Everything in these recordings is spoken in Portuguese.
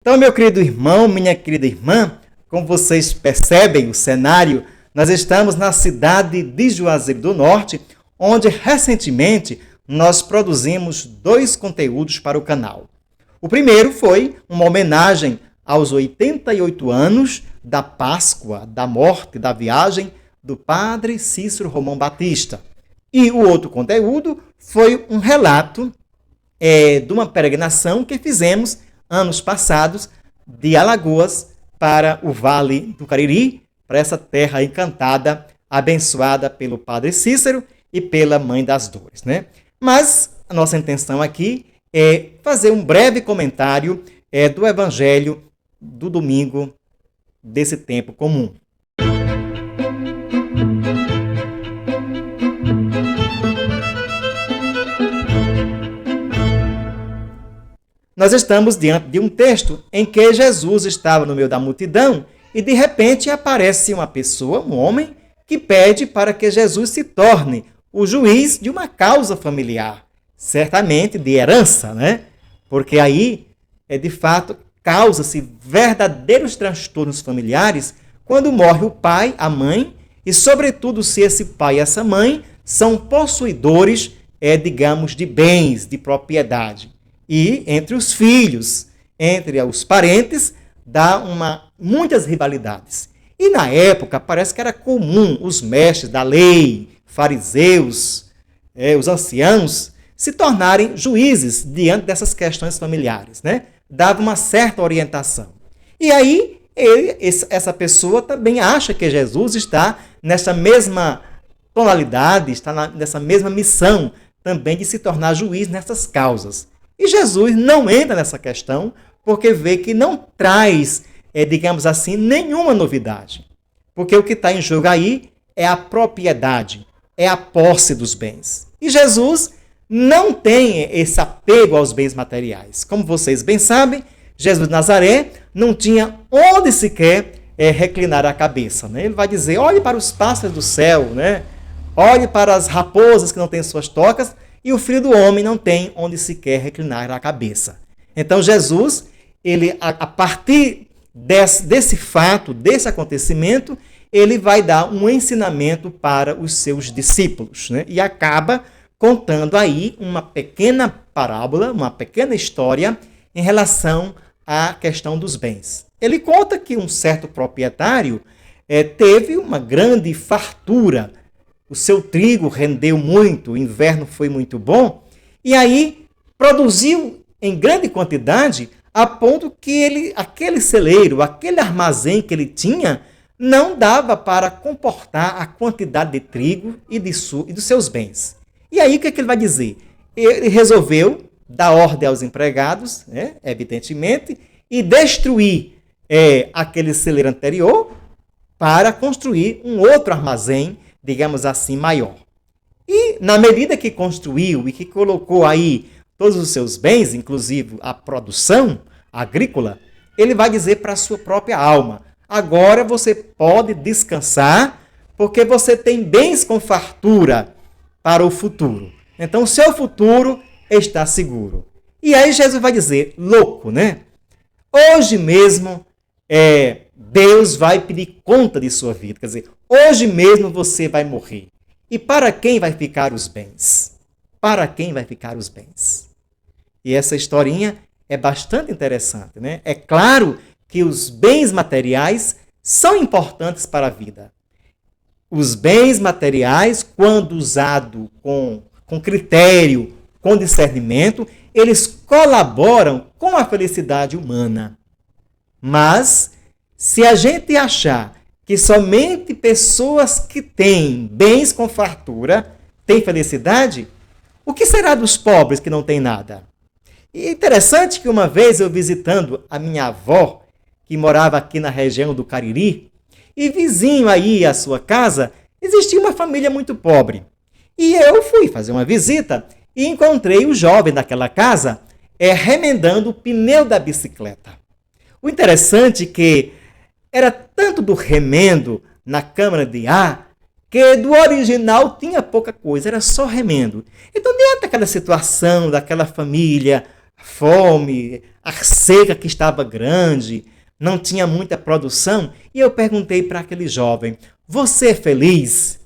Então, meu querido irmão, minha querida irmã, como vocês percebem o cenário, nós estamos na cidade de Juazeiro do Norte, onde recentemente nós produzimos 2 conteúdos para o canal. O primeiro foi uma homenagem aos 88 anos da Páscoa, da morte, da viagem do padre Cícero Romão Batista. E o outro conteúdo foi um relato de uma peregrinação que fizemos anos passados, de Alagoas para o Vale do Cariri, para essa terra encantada, abençoada pelo Padre Cícero e pela Mãe das Dores, né? Mas a nossa intenção aqui é fazer um breve comentário do Evangelho do domingo desse tempo comum. Nós estamos diante de um texto em que Jesus estava no meio da multidão e de repente aparece uma pessoa, um homem, que pede para que Jesus se torne o juiz de uma causa familiar, certamente de herança, né? Porque aí, de fato, causa-se verdadeiros transtornos familiares quando morre o pai, a mãe, e sobretudo se esse pai e essa mãe são possuidores, digamos, de bens, de propriedade. E entre os filhos, entre os parentes, dá muitas rivalidades. E na época parece que era comum os mestres da lei, fariseus, os anciãos, se tornarem juízes diante dessas questões familiares, né? Dava uma certa orientação. E aí essa pessoa também acha que Jesus está nessa mesma tonalidade, está nessa mesma missão também de se tornar juiz nessas causas. E Jesus não entra nessa questão porque vê que não traz, digamos assim, nenhuma novidade. Porque o que está em jogo aí é a propriedade, é a posse dos bens. E Jesus não tem esse apego aos bens materiais. Como vocês bem sabem, Jesus de Nazaré não tinha onde sequer reclinar a cabeça, né? Ele vai dizer, olhe para os pássaros do céu, né? Olhe para as raposas que não têm suas tocas, e o Filho do Homem não tem onde sequer reclinar a cabeça. Então Jesus, ele, a partir desse fato, desse acontecimento, ele vai dar um ensinamento para os seus discípulos, né? E acaba contando aí uma pequena parábola, uma pequena história em relação à questão dos bens. Ele conta que um certo proprietário teve uma grande fartura. O seu trigo rendeu muito, o inverno foi muito bom, e aí produziu em grande quantidade, a ponto que aquele celeiro, aquele armazém que ele tinha, não dava para comportar a quantidade de trigo e dos seus bens. E aí o que ele vai dizer? Ele resolveu dar ordem aos empregados, né, evidentemente, e destruir aquele celeiro anterior para construir um outro armazém, digamos assim, maior. E na medida que construiu e que colocou aí todos os seus bens, inclusive a produção agrícola, ele vai dizer para a sua própria alma, agora você pode descansar, porque você tem bens com fartura para o futuro. Então, o seu futuro está seguro. E aí Jesus vai dizer, louco, né? Hoje mesmo, Deus vai pedir conta de sua vida. Quer dizer, hoje mesmo você vai morrer. E para quem vai ficar os bens? Para quem vai ficar os bens? E essa historinha é bastante interessante, né? É claro que os bens materiais são importantes para a vida. Os bens materiais, quando usados com critério, com discernimento, eles colaboram com a felicidade humana. Mas, se a gente achar que somente pessoas que têm bens com fartura têm felicidade, o que será dos pobres que não têm nada? E é interessante que uma vez eu visitando a minha avó, que morava aqui na região do Cariri, e vizinho aí à sua casa, existia uma família muito pobre. E eu fui fazer uma visita e encontrei o jovem daquela casa remendando o pneu da bicicleta. O interessante é que era tanto do remendo na câmara de ar que do original tinha pouca coisa, era só remendo. Então, dentro daquela situação, daquela família a fome, a seca que estava grande, não tinha muita produção. E eu perguntei para aquele jovem: você é feliz?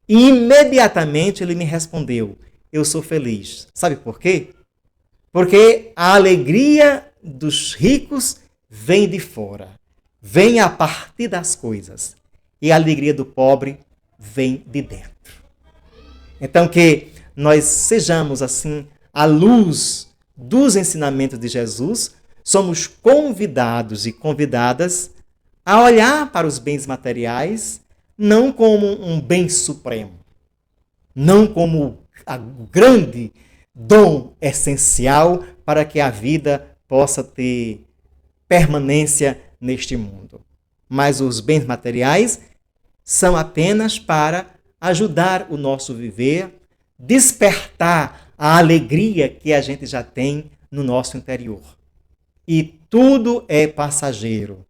E imediatamente ele me respondeu: eu sou feliz. Sabe por quê? Porque a alegria dos ricos vem de fora, vem a partir das coisas. E a alegria do pobre vem de dentro. Então, que nós sejamos assim, à luz dos ensinamentos de Jesus, somos convidados e convidadas a olhar para os bens materiais não como um bem supremo, não como o grande dom essencial para que a vida possa ter permanência neste mundo. Mas os bens materiais são apenas para ajudar o nosso viver, despertar a alegria que a gente já tem no nosso interior. E tudo é passageiro.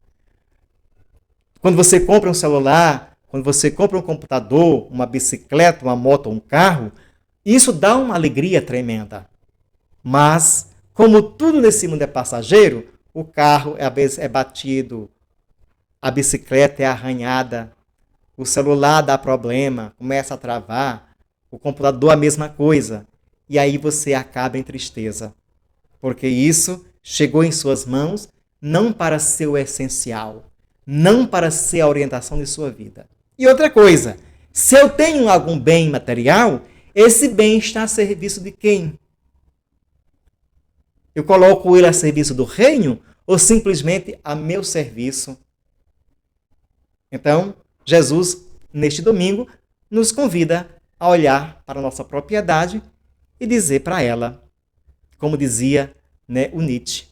Quando você compra um celular, quando você compra um computador, uma bicicleta, uma moto ou um carro, isso dá uma alegria tremenda. Mas, como tudo nesse mundo é passageiro, o carro é batido, a bicicleta é arranhada, o celular dá problema, começa a travar, o computador a mesma coisa. E aí você acaba em tristeza. Porque isso chegou em suas mãos não para ser o essencial, não para ser a orientação de sua vida. E outra coisa, se eu tenho algum bem material, esse bem está a serviço de quem? Eu coloco ele a serviço do reino ou simplesmente a meu serviço? Então, Jesus, neste domingo, nos convida a olhar para a nossa propriedade e dizer para ela, como dizia o Nietzsche,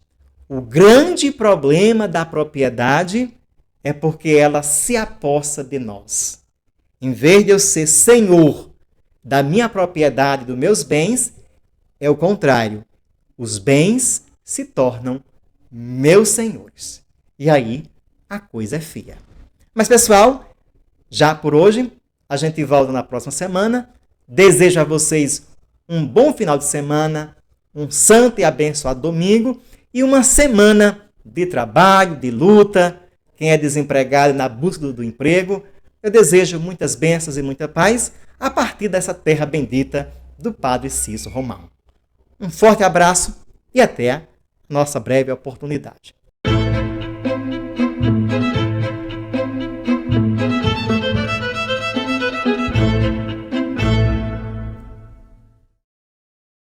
o grande problema da propriedade é porque ela se apossa de nós. Em vez de eu ser senhor da minha propriedade, dos meus bens, é o contrário. Os bens se tornam meus senhores. E aí a coisa é feia. Mas, pessoal, já por hoje, a gente volta na próxima semana. Desejo a vocês um bom final de semana, um santo e abençoado domingo e uma semana de trabalho, de luta. Quem é desempregado na busca do emprego, eu desejo muitas bênçãos e muita paz a partir dessa terra bendita do Padre Cícero Romão. Um forte abraço e até a nossa breve oportunidade.